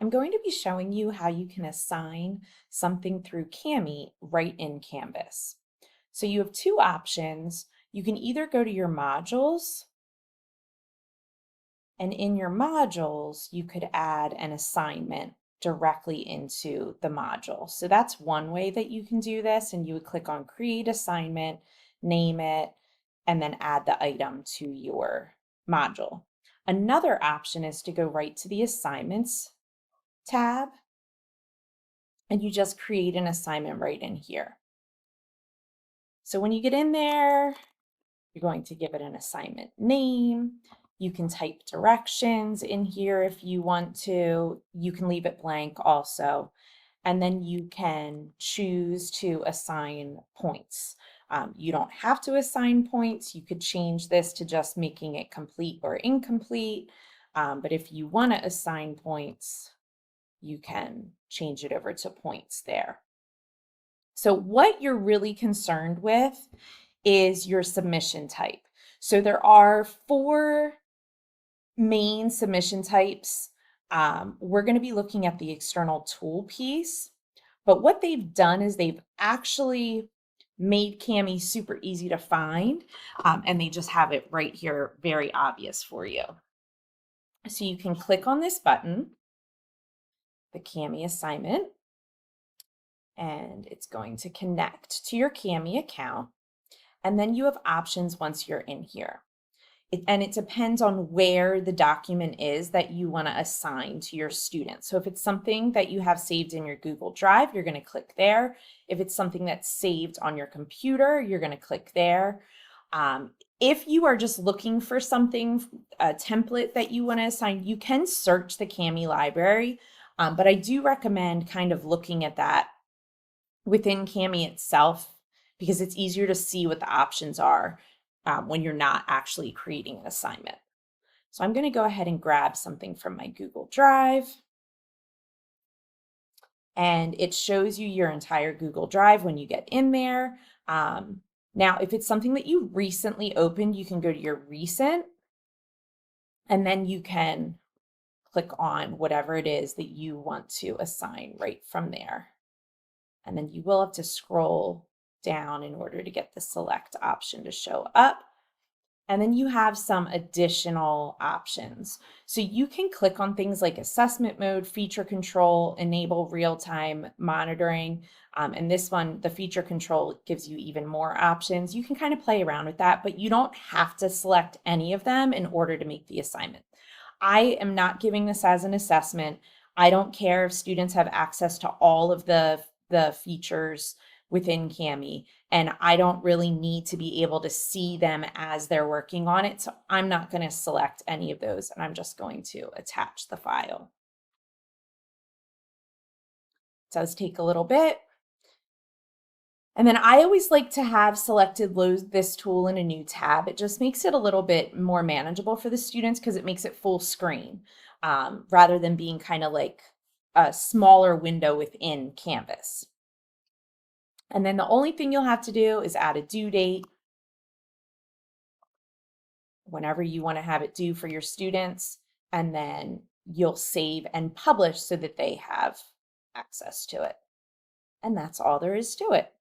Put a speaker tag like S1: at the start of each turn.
S1: I'm going to be showing you how you can assign something through Kami right in Canvas. So you have two options. You can either go to your modules, and in your modules, you could add an assignment directly into the module. So that's one way that you can do this, and you would click on Create Assignment, name it, and then add the item to your module. Another option is to go right to the Assignments tab, and you just create an assignment right in here. So when you get in there, you're going to give it an assignment name. You can type directions in here if you want to. You can leave it blank also. And then you can choose to assign points. You don't have to assign points. You could change this to just making it complete or incomplete. But if you want to assign points, you can change it over to points there. So what you're really concerned with is your submission type. So there are 4 main submission types. We're going to be looking at the external tool piece, but what they've done is they've actually made Kami super easy to find, and they just have it right here, very obvious for you. So you can click on this button, the Kami assignment, and it's going to connect to your Kami account. And then you have options once you're in here. And it depends on where the document is that you want to assign to your students. So if it's something that you have saved in your Google Drive, you're going to click there. If it's something that's saved on your computer, you're going to click there. If you are just looking for something, a template that you want to assign, you can search the Kami library, but I do recommend kind of looking at that within Kami itself because it's easier to see what the options are when you're not actually creating an assignment. So I'm going to go ahead and grab something from my Google Drive. And it shows you your entire Google Drive when you get in there. Now, if it's something that you recently opened, you can go to your recent, and then you can click on whatever it is that you want to assign right from there. And then you will have to scroll down in order to get the select option to show up. And then you have some additional options. So you can click on things like assessment mode, feature control, enable real-time monitoring. And this one, the feature control, gives you even more options. You can kind of play around with that, but you don't have to select any of them in order to make the assignment. I am not giving this as an assessment. I don't care if students have access to all of the features within Kami, and I don't really need to be able to see them as they're working on it. So I'm not going to select any of those, and I'm just going to attach the file. It does take a little bit. And then I always like to have selected this tool in a new tab. It just makes it a little bit more manageable for the students because it makes it full screen rather than being kind of like a smaller window within Canvas. And then the only thing you'll have to do is add a due date whenever you want to have it due for your students, and then you'll save and publish so that they have access to it. And that's all there is to it.